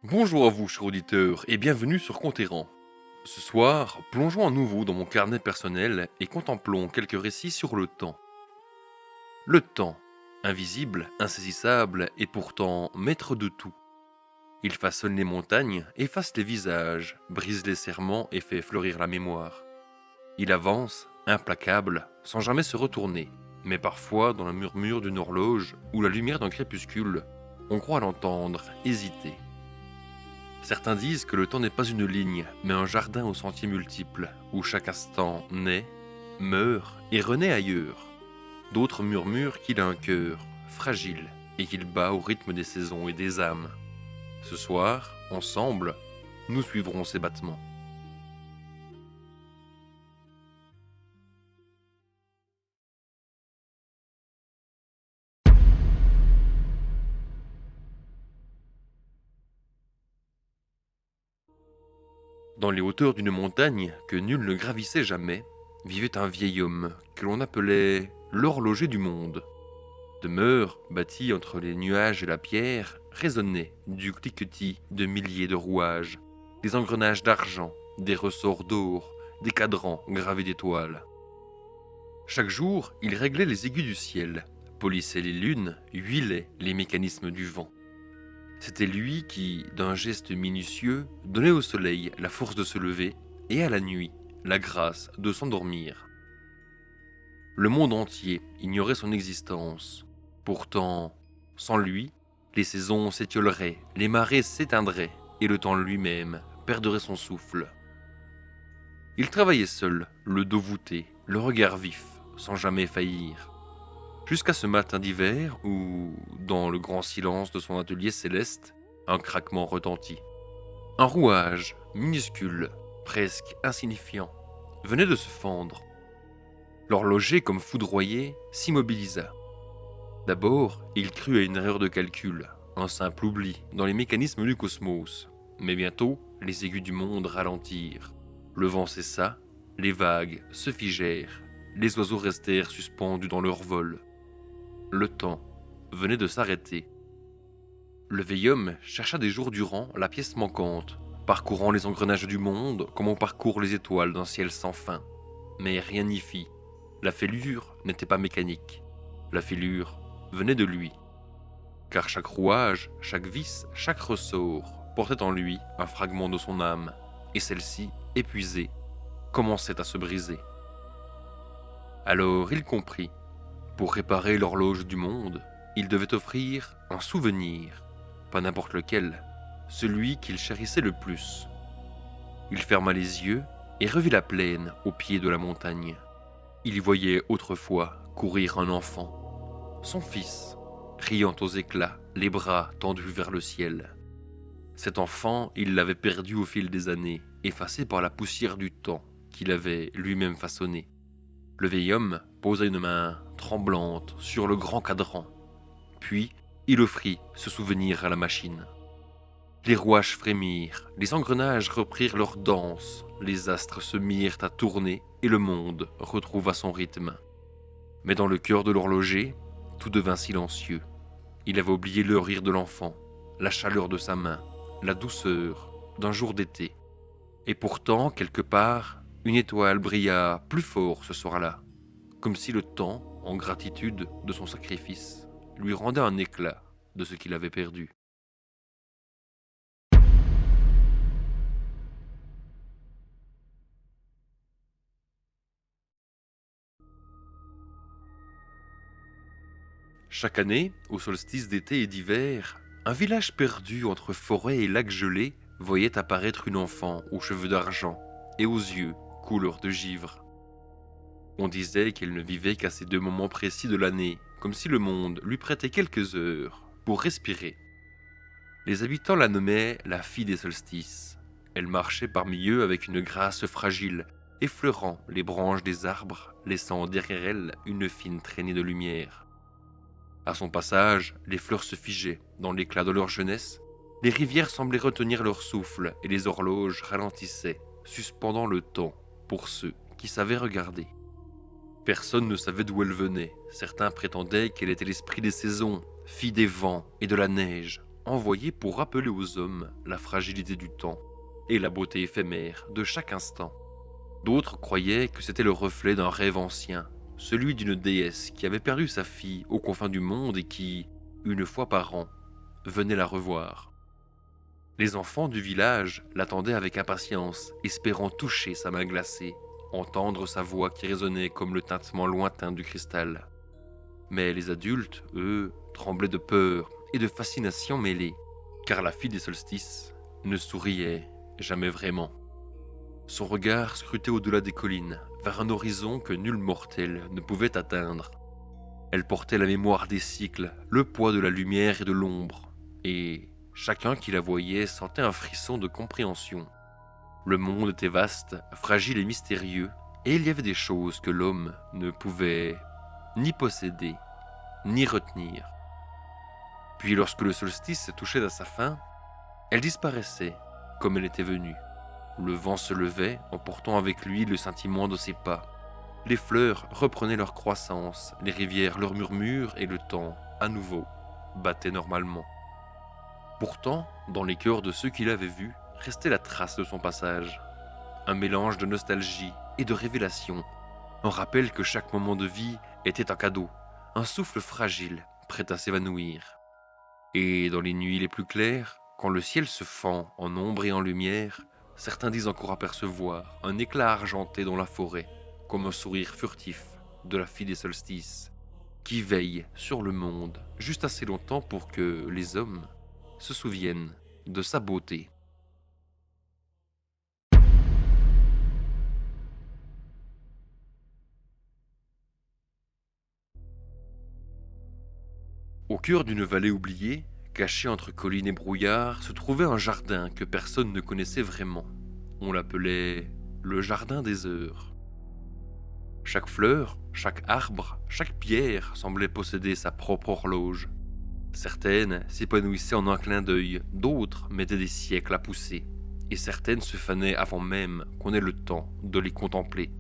Bonjour à vous, chers auditeurs, et bienvenue sur Conterrand. Ce soir, plongeons à nouveau dans mon carnet personnel et contemplons quelques récits sur le temps. Le temps, invisible, insaisissable et pourtant maître de tout. Il façonne les montagnes, efface les visages, brise les serments et fait fleurir la mémoire. Il avance, implacable, sans jamais se retourner, mais parfois dans le murmure d'une horloge ou la lumière d'un crépuscule, on croit l'entendre hésiter. Certains disent que le temps n'est pas une ligne, mais un jardin aux sentiers multiples, où chaque instant naît, meurt et renaît ailleurs. D'autres murmurent qu'il a un cœur, fragile, et qu'il bat au rythme des saisons et des âmes. Ce soir, ensemble, nous suivrons ses battements. Dans les hauteurs d'une montagne que nul ne gravissait jamais, vivait un vieil homme que l'on appelait l'horloger du monde. Demeure, bâtie entre les nuages et la pierre, résonnait du cliquetis de milliers de rouages, des engrenages d'argent, des ressorts d'or, des cadrans gravés d'étoiles. Chaque jour, il réglait les aiguilles du ciel, polissait les lunes, huilait les mécanismes du vent. C'était lui qui, d'un geste minutieux, donnait au soleil la force de se lever et à la nuit la grâce de s'endormir. Le monde entier ignorait son existence. Pourtant, sans lui, les saisons s'étioleraient, les marées s'éteindraient et le temps lui-même perdrait son souffle. Il travaillait seul, le dos voûté, le regard vif, sans jamais faillir. Jusqu'à ce matin d'hiver où, dans le grand silence de son atelier céleste, un craquement retentit. Un rouage, minuscule, presque insignifiant, venait de se fendre. L'horloger, comme foudroyé, s'immobilisa. D'abord, il crut à une erreur de calcul, un simple oubli dans les mécanismes du cosmos. Mais bientôt, les aigus du monde ralentirent. Le vent cessa, les vagues se figèrent, les oiseaux restèrent suspendus dans leur vol. Le temps venait de s'arrêter. Le vieil homme chercha des jours durant la pièce manquante, parcourant les engrenages du monde comme on parcourt les étoiles d'un ciel sans fin. Mais rien n'y fit. La fêlure n'était pas mécanique. La fêlure venait de lui. Car chaque rouage, chaque vis, chaque ressort portait en lui un fragment de son âme, et celle-ci, épuisée, commençait à se briser. Alors il comprit. Pour réparer l'horloge du monde, il devait offrir un souvenir, pas n'importe lequel, celui qu'il chérissait le plus. Il ferma les yeux et revit la plaine au pied de la montagne. Il y voyait autrefois courir un enfant, son fils, riant aux éclats, les bras tendus vers le ciel. Cet enfant, il l'avait perdu au fil des années, effacé par la poussière du temps qu'il avait lui-même façonné. Le vieil homme posa une main tremblante sur le grand cadran, puis il offrit ce souvenir à la machine. Les rouages frémirent, les engrenages reprirent leur danse, les astres se mirent à tourner et le monde retrouva son rythme. Mais dans le cœur de l'horloger, tout devint silencieux. Il avait oublié le rire de l'enfant, la chaleur de sa main, la douceur d'un jour d'été. Et pourtant, quelque part, une étoile brilla plus fort ce soir-là, comme si le temps, en gratitude de son sacrifice, lui rendait un éclat de ce qu'il avait perdu. Chaque année, au solstice d'été et d'hiver, un village perdu entre forêt et lacs gelés voyait apparaître une enfant aux cheveux d'argent et aux yeux couleur de givre. On disait qu'elle ne vivait qu'à ces deux moments précis de l'année, comme si le monde lui prêtait quelques heures pour respirer. Les habitants la nommaient la fille des solstices. Elle marchait parmi eux avec une grâce fragile, effleurant les branches des arbres, laissant derrière elle une fine traînée de lumière. À son passage, les fleurs se figeaient dans l'éclat de leur jeunesse, les rivières semblaient retenir leur souffle et les horloges ralentissaient, suspendant le temps pour ceux qui savaient regarder. Personne ne savait d'où elle venait. Certains prétendaient qu'elle était l'esprit des saisons, fille des vents et de la neige. envoyé pour rappeler aux hommes la fragilité du temps et la beauté éphémère de chaque instant. D'autres croyaient que c'était le reflet d'un rêve ancien, celui d'une déesse qui avait perdu sa fille aux confins du monde et qui, une fois par an, venait la revoir. Les enfants du village l'attendaient avec impatience, espérant toucher sa main glacée, entendre sa voix qui résonnait comme le tintement lointain du cristal. Mais les adultes, eux, tremblaient de peur et de fascination mêlée, car la fille des solstices ne souriait jamais vraiment. Son regard scrutait au-delà des collines, vers un horizon que nul mortel ne pouvait atteindre. Elle portait la mémoire des cycles, le poids de la lumière et de l'ombre, et chacun qui la voyait sentait un frisson de compréhension. Le monde était vaste, fragile et mystérieux, et il y avait des choses que l'homme ne pouvait ni posséder, ni retenir. Puis lorsque le solstice touchait à sa fin, elle disparaissait comme elle était venue. Le vent se levait, emportant avec lui le scintillement de ses pas. Les fleurs reprenaient leur croissance, les rivières leur murmure et le temps, à nouveau, battait normalement. Pourtant, dans les cœurs de ceux qui l'avaient vu, restait la trace de son passage. Un mélange de nostalgie et de révélation, un rappel que chaque moment de vie était un cadeau, un souffle fragile, prêt à s'évanouir. Et dans les nuits les plus claires, quand le ciel se fend en ombre et en lumière, certains disent encore apercevoir un éclat argenté dans la forêt, comme un sourire furtif de la fille des solstices, qui veille sur le monde juste assez longtemps pour que les hommes se souviennent de sa beauté. Au cœur d'une vallée oubliée, caché entre collines et brouillards, se trouvait un jardin que personne ne connaissait vraiment. On l'appelait le jardin des heures. Chaque fleur, chaque arbre, chaque pierre semblait posséder sa propre horloge. Certaines s'épanouissaient en un clin d'œil, d'autres mettaient des siècles à pousser, et certaines se fanaient avant même qu'on ait le temps de les contempler.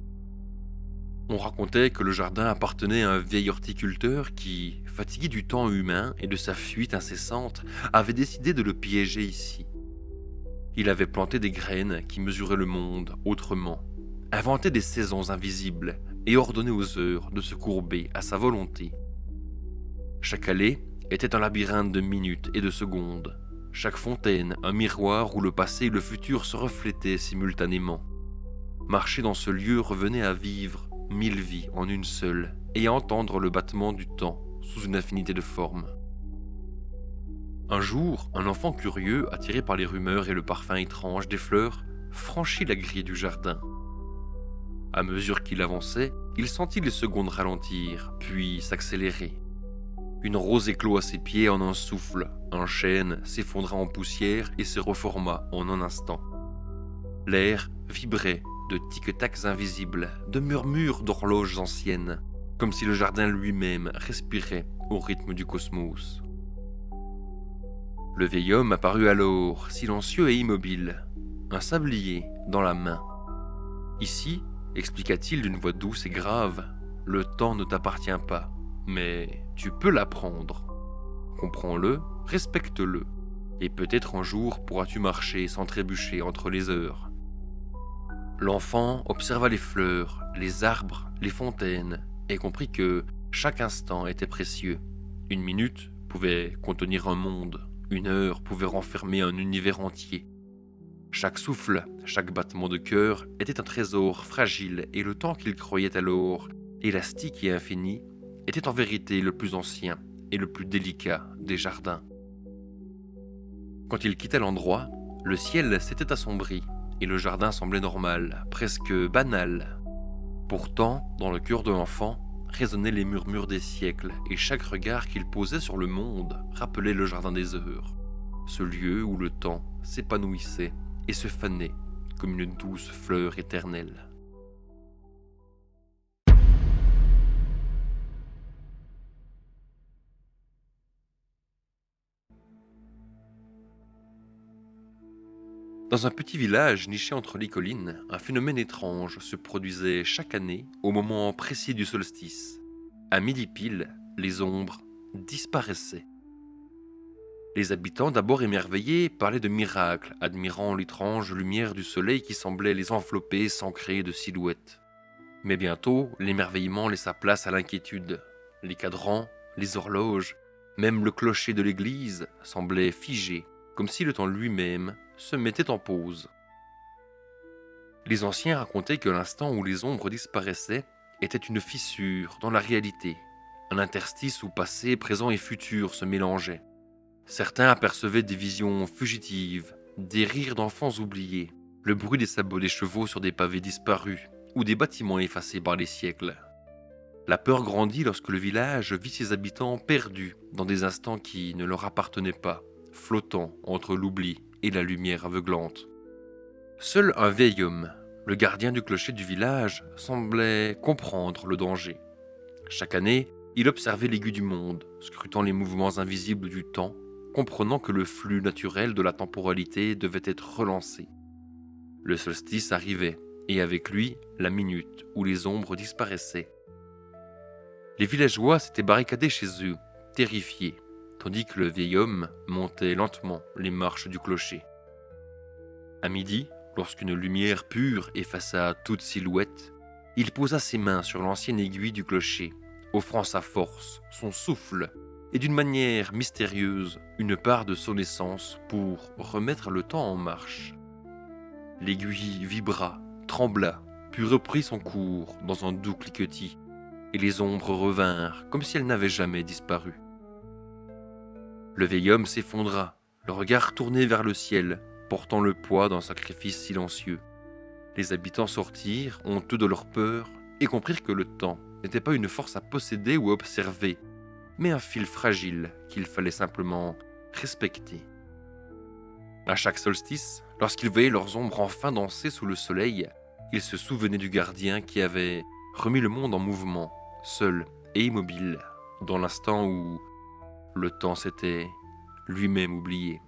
On racontait que le jardin appartenait à un vieil horticulteur qui, fatigué du temps humain et de sa fuite incessante, avait décidé de le piéger ici. Il avait planté des graines qui mesuraient le monde autrement, inventé des saisons invisibles et ordonné aux heures de se courber à sa volonté. Chaque allée était un labyrinthe de minutes et de secondes, chaque fontaine un miroir où le passé et le futur se reflétaient simultanément. Marcher dans ce lieu revenait à vivre 1000 vies en une seule et à entendre le battement du temps sous une infinité de formes. Un jour, un enfant curieux, attiré par les rumeurs et le parfum étrange des fleurs, franchit la grille du jardin. À mesure qu'il avançait, il sentit les secondes ralentir, puis s'accélérer. Une rose éclot à ses pieds en un souffle, un chêne s'effondra en poussière et se reforma en un instant. L'air vibrait de tic-tacs invisibles, de murmures d'horloges anciennes, comme si le jardin lui-même respirait au rythme du cosmos. Le vieil homme apparut alors, silencieux et immobile, un sablier dans la main. Ici, expliqua-t-il d'une voix douce et grave, le temps ne t'appartient pas, mais tu peux l'apprendre. Comprends-le, respecte-le, et peut-être un jour pourras-tu marcher sans trébucher entre les heures. L'enfant observa les fleurs, les arbres, les fontaines, et comprit que chaque instant était précieux. Une minute pouvait contenir un monde, une heure pouvait renfermer un univers entier. Chaque souffle, chaque battement de cœur était un trésor fragile, et le temps qu'il croyait alors élastique et infini était en vérité le plus ancien et le plus délicat des jardins. Quand il quitta l'endroit, le ciel s'était assombri et le jardin semblait normal, presque banal. Pourtant, dans le cœur de l'enfant, résonnaient les murmures des siècles et chaque regard qu'il posait sur le monde rappelait le jardin des heures, ce lieu où le temps s'épanouissait et se fanait comme une douce fleur éternelle. Dans un petit village niché entre les collines, un phénomène étrange se produisait chaque année au moment précis du solstice. À midi pile, les ombres disparaissaient. Les habitants, d'abord émerveillés, parlaient de miracles, admirant l'étrange lumière du soleil qui semblait les envelopper sans créer de silhouette. Mais bientôt, l'émerveillement laissa place à l'inquiétude. Les cadrans, les horloges, même le clocher de l'église semblaient figés, comme si le temps lui-même se mettait en pause. Les anciens racontaient que l'instant où les ombres disparaissaient était une fissure dans la réalité, un interstice où passé, présent et futur se mélangeaient. Certains apercevaient des visions fugitives, des rires d'enfants oubliés, le bruit des sabots des chevaux sur des pavés disparus, ou des bâtiments effacés par les siècles. La peur grandit lorsque le village vit ses habitants perdus dans des instants qui ne leur appartenaient pas, flottant entre l'oubli et la lumière aveuglante. Seul un vieil homme, le gardien du clocher du village, semblait comprendre le danger. Chaque année, il observait l'aiguille du monde, scrutant les mouvements invisibles du temps, comprenant que le flux naturel de la temporalité devait être relancé. Le solstice arrivait, et avec lui, la minute où les ombres disparaissaient. Les villageois s'étaient barricadés chez eux, terrifiés, tandis que le vieil homme montait lentement les marches du clocher. À midi, lorsqu'une lumière pure effaça toute silhouette, il posa ses mains sur l'ancienne aiguille du clocher, offrant sa force, son souffle, et d'une manière mystérieuse, une part de son essence pour remettre le temps en marche. L'aiguille vibra, trembla, puis reprit son cours dans un doux cliquetis, et les ombres revinrent comme si elles n'avaient jamais disparu. Le vieil homme s'effondra, le regard tourné vers le ciel, portant le poids d'un sacrifice silencieux. Les habitants sortirent, honteux de leur peur, et comprirent que le temps n'était pas une force à posséder ou à observer, mais un fil fragile qu'il fallait simplement respecter. À chaque solstice, lorsqu'ils voyaient leurs ombres enfin danser sous le soleil, ils se souvenaient du gardien qui avait remis le monde en mouvement, seul et immobile, dans l'instant où le temps s'était lui-même oublié.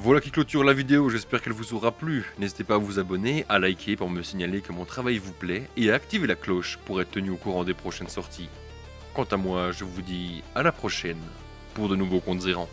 Voilà qui clôture la vidéo, j'espère qu'elle vous aura plu. N'hésitez pas à vous abonner, à liker pour me signaler que mon travail vous plaît et à activer la cloche pour être tenu au courant des prochaines sorties. Quant à moi, je vous dis à la prochaine pour de nouveaux contes errants.